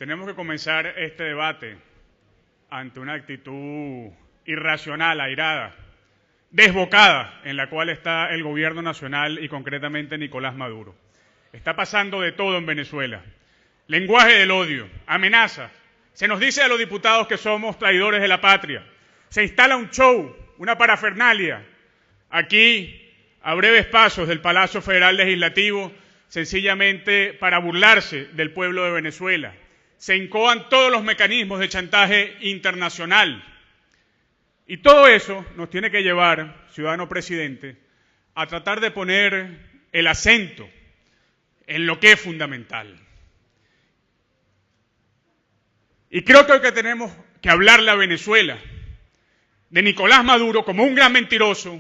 Tenemos que comenzar este debate ante una actitud irracional, airada, desbocada, en la cual está el gobierno nacional y concretamente Nicolás Maduro. Está pasando de todo en Venezuela. Lenguaje del odio, amenazas. Se nos dice a los diputados que somos traidores de la patria. Se instala un show, una parafernalia. Aquí, a breves pasos del Palacio Federal Legislativo, sencillamente para burlarse del pueblo de Venezuela. Se incoan todos los mecanismos de chantaje internacional. Y todo eso nos tiene que llevar, ciudadano presidente, a tratar de poner el acento en lo que es fundamental. Y creo que hoy que tenemos que hablarle a Venezuela de Nicolás Maduro como un gran mentiroso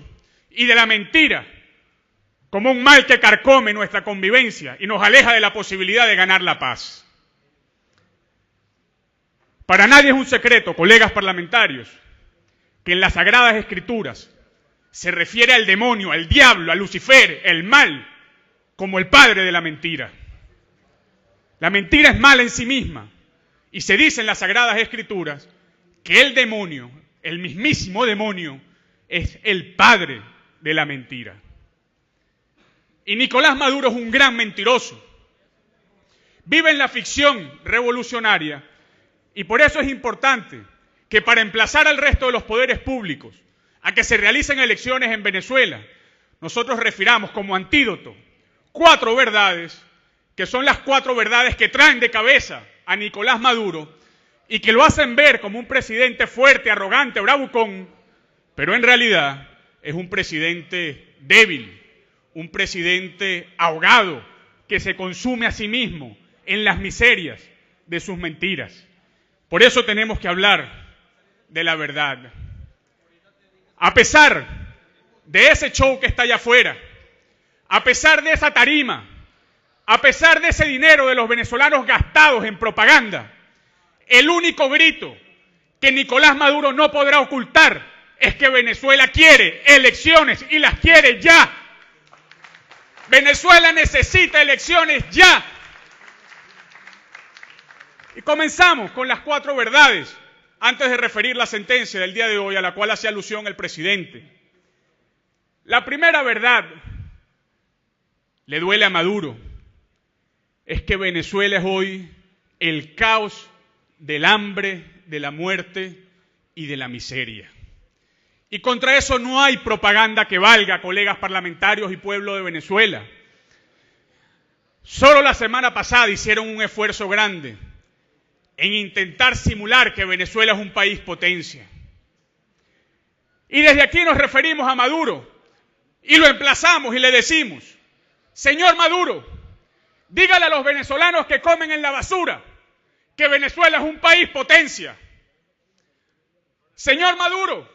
y de la mentira como un mal que carcome nuestra convivencia y nos aleja de la posibilidad de ganar la paz. Para nadie es un secreto, colegas parlamentarios, que en las Sagradas Escrituras se refiere al demonio, al diablo, a Lucifer, el mal, como el padre de la mentira. La mentira es mala en sí misma y se dice en las Sagradas Escrituras que el demonio, el mismísimo demonio, es el padre de la mentira. Y Nicolás Maduro es un gran mentiroso. Vive en la ficción revolucionaria y por eso es importante que para emplazar al resto de los poderes públicos a que se realicen elecciones en Venezuela, nosotros refiramos como antídoto 4 verdades, que son las 4 verdades que traen de cabeza a Nicolás Maduro y que lo hacen ver como un presidente fuerte, arrogante, bravucón, pero en realidad es un presidente débil, un presidente ahogado que se consume a sí mismo en las miserias de sus mentiras. Por eso tenemos que hablar de la verdad. A pesar de ese show que está allá afuera, a pesar de esa tarima, a pesar de ese dinero de los venezolanos gastados en propaganda, el único grito que Nicolás Maduro no podrá ocultar es que Venezuela quiere elecciones y las quiere ya. Venezuela necesita elecciones ya. Y comenzamos con las 4 verdades, antes de referir la sentencia del día de hoy a la cual hace alusión el presidente. La primera verdad, le duele a Maduro, es que Venezuela es hoy el caos del hambre, de la muerte y de la miseria. Y contra eso no hay propaganda que valga, colegas parlamentarios y pueblo de Venezuela. Solo la semana pasada hicieron un esfuerzo grande en intentar simular que Venezuela es un país potencia. Y desde aquí nos referimos a Maduro y lo emplazamos y le decimos: señor Maduro, dígale a los venezolanos que comen en la basura que Venezuela es un país potencia. Señor Maduro,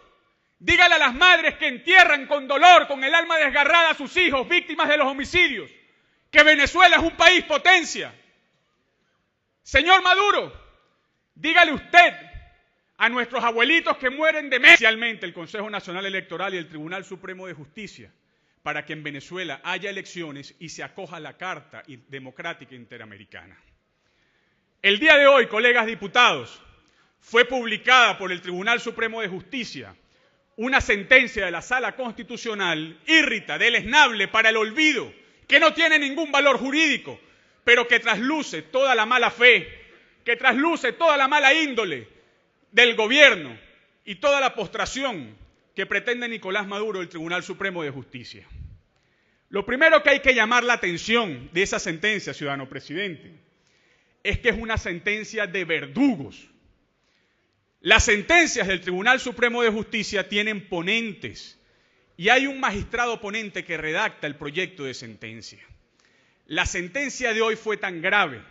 dígale a las madres que entierran con dolor, con el alma desgarrada a sus hijos víctimas de los homicidios, que Venezuela es un país potencia. Señor Maduro, dígale usted a nuestros abuelitos que mueren de meses, especialmente el Consejo Nacional Electoral y el Tribunal Supremo de Justicia, para que en Venezuela haya elecciones y se acoja a la Carta Democrática Interamericana. El día de hoy, colegas diputados, fue publicada por el Tribunal Supremo de Justicia una sentencia de la Sala Constitucional írrita, deleznable, para el olvido, que no tiene ningún valor jurídico, pero que trasluce toda la mala fe, que trasluce toda la mala índole del gobierno y toda la postración que pretende Nicolás Maduro del Tribunal Supremo de Justicia. Lo primero que hay que llamar la atención de esa sentencia, ciudadano presidente, es que es una sentencia de verdugos. Las sentencias del Tribunal Supremo de Justicia tienen ponentes y hay un magistrado ponente que redacta el proyecto de sentencia. La sentencia de hoy fue tan grave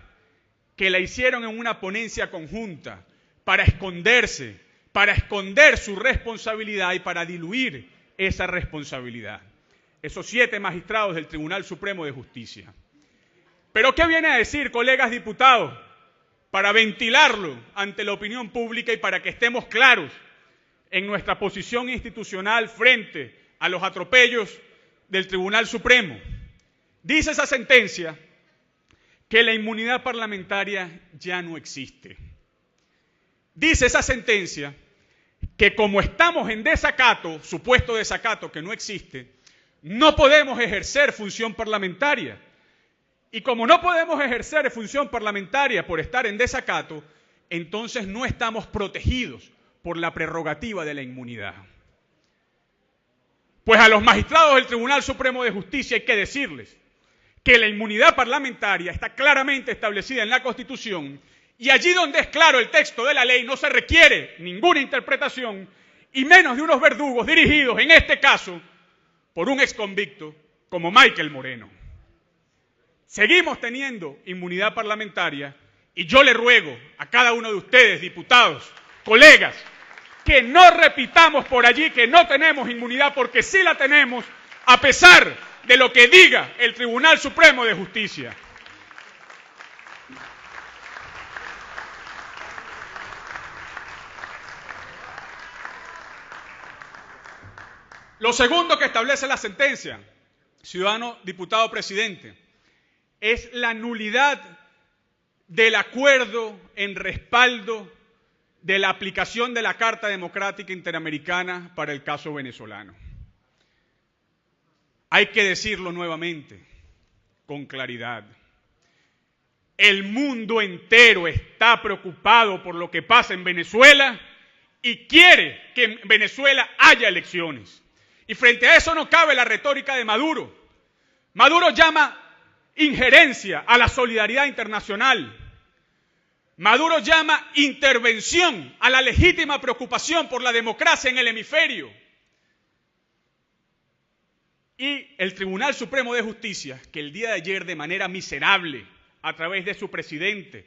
que la hicieron en una ponencia conjunta para esconderse, para esconder su responsabilidad y para diluir esa responsabilidad. Esos 7 magistrados del Tribunal Supremo de Justicia. ¿Pero qué viene a decir, colegas diputados, para ventilarlo ante la opinión pública y para que estemos claros en nuestra posición institucional frente a los atropellos del Tribunal Supremo? Dice esa sentencia que la inmunidad parlamentaria ya no existe. Dice esa sentencia que como estamos en desacato, supuesto desacato que no existe, no podemos ejercer función parlamentaria. Y como no podemos ejercer función parlamentaria por estar en desacato, entonces no estamos protegidos por la prerrogativa de la inmunidad. Pues a los magistrados del Tribunal Supremo de Justicia hay que decirles que la inmunidad parlamentaria está claramente establecida en la Constitución y allí donde es claro el texto de la ley no se requiere ninguna interpretación y menos de unos verdugos dirigidos, en este caso, por un exconvicto como Michael Moreno. Seguimos teniendo inmunidad parlamentaria y yo le ruego a cada uno de ustedes, diputados, colegas, que no repitamos por allí que no tenemos inmunidad, porque sí la tenemos, a pesar de lo que diga el Tribunal Supremo de Justicia. Lo segundo que establece la sentencia, ciudadano diputado presidente, es la nulidad del acuerdo en respaldo de la aplicación de la Carta Democrática Interamericana para el caso venezolano. Hay que decirlo nuevamente, con claridad. El mundo entero está preocupado por lo que pasa en Venezuela y quiere que en Venezuela haya elecciones. Y frente a eso no cabe la retórica de Maduro. Maduro llama injerencia a la solidaridad internacional. Maduro llama intervención a la legítima preocupación por la democracia en el hemisferio. Y el Tribunal Supremo de Justicia, que el día de ayer de manera miserable, a través de su presidente,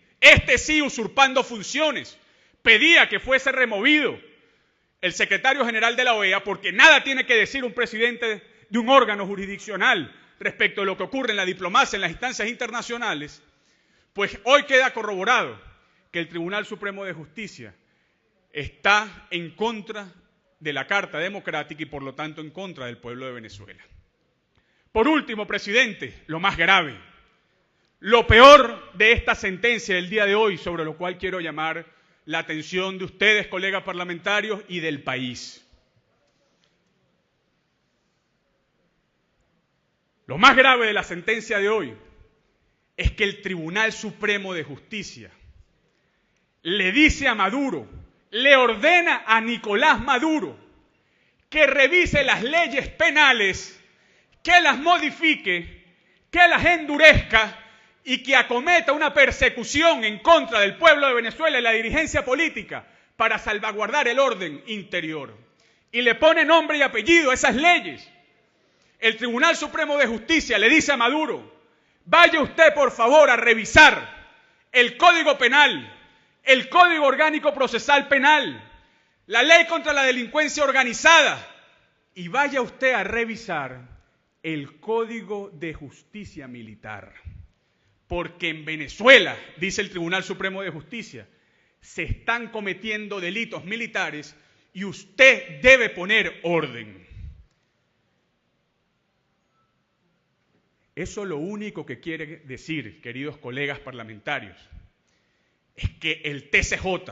sí usurpando funciones, pedía que fuese removido el secretario general de la OEA, porque nada tiene que decir un presidente de un órgano jurisdiccional respecto de lo que ocurre en la diplomacia, en las instancias internacionales, pues hoy queda corroborado que el Tribunal Supremo de Justicia está en contra de la Carta Democrática y por lo tanto en contra del pueblo de Venezuela. Por último, presidente, lo más grave, lo peor de esta sentencia del día de hoy, sobre lo cual quiero llamar la atención de ustedes, colegas parlamentarios, y del país. Lo más grave de la sentencia de hoy es que el Tribunal Supremo de Justicia le dice a Maduro, le ordena a Nicolás Maduro que revise las leyes penales, que las modifique, que las endurezca y que acometa una persecución en contra del pueblo de Venezuela y la dirigencia política para salvaguardar el orden interior. Y le pone nombre y apellido a esas leyes. El Tribunal Supremo de Justicia le dice a Maduro, vaya usted por favor a revisar el Código Penal, el Código Orgánico Procesal Penal, la Ley contra la Delincuencia Organizada, y vaya usted a revisar el Código de Justicia Militar. Porque en Venezuela, dice el Tribunal Supremo de Justicia, se están cometiendo delitos militares y usted debe poner orden. Eso lo único que quiere decir, queridos colegas parlamentarios, es que el TCJ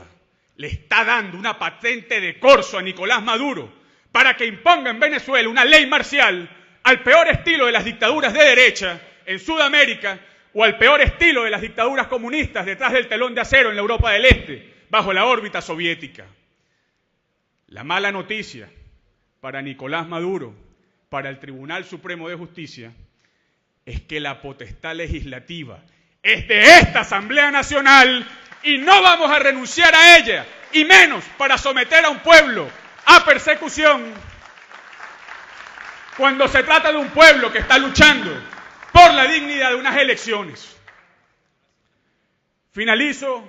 le está dando una patente de corso a Nicolás Maduro para que imponga en Venezuela una ley marcial al peor estilo de las dictaduras de derecha en Sudamérica o al peor estilo de las dictaduras comunistas detrás del telón de acero en la Europa del Este, bajo la órbita soviética. La mala noticia para Nicolás Maduro, para el Tribunal Supremo de Justicia, es que la potestad legislativa es de esta Asamblea Nacional y no vamos a renunciar a ella, y menos para someter a un pueblo a persecución, cuando se trata de un pueblo que está luchando por la dignidad de unas elecciones. Finalizo,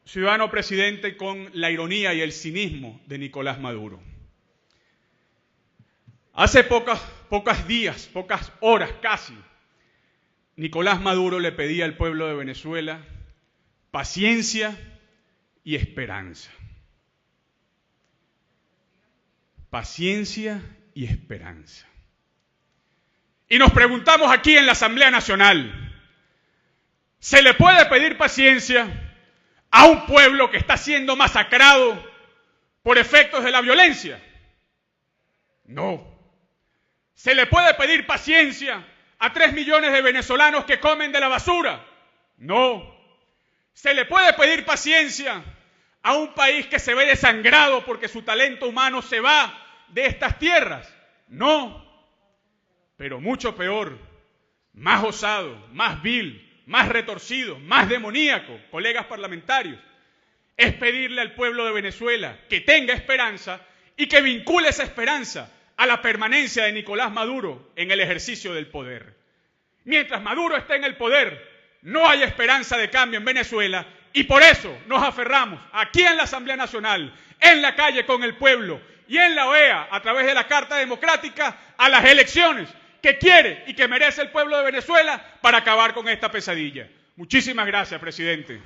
ciudadano presidente, con la ironía y el cinismo de Nicolás Maduro. Hace pocos días, pocas horas casi, Nicolás Maduro le pedía al pueblo de Venezuela paciencia y esperanza. Paciencia y esperanza. Y nos preguntamos aquí en la Asamblea Nacional, ¿Se le puede pedir paciencia a un pueblo que está siendo masacrado por efectos de la violencia? No. ¿Se le puede pedir paciencia a 3 millones de venezolanos que comen de la basura? No. ¿Se le puede pedir paciencia a un país que se ve desangrado porque su talento humano se va de estas tierras? No. Pero mucho peor, más osado, más vil, más retorcido, más demoníaco, colegas parlamentarios, es pedirle al pueblo de Venezuela que tenga esperanza y que vincule esa esperanza a la permanencia de Nicolás Maduro en el ejercicio del poder. Mientras Maduro esté en el poder, no hay esperanza de cambio en Venezuela y por eso nos aferramos aquí en la Asamblea Nacional, en la calle con el pueblo y en la OEA a través de la Carta Democrática a las elecciones que quiere y que merece el pueblo de Venezuela para acabar con esta pesadilla. Muchísimas gracias, presidente.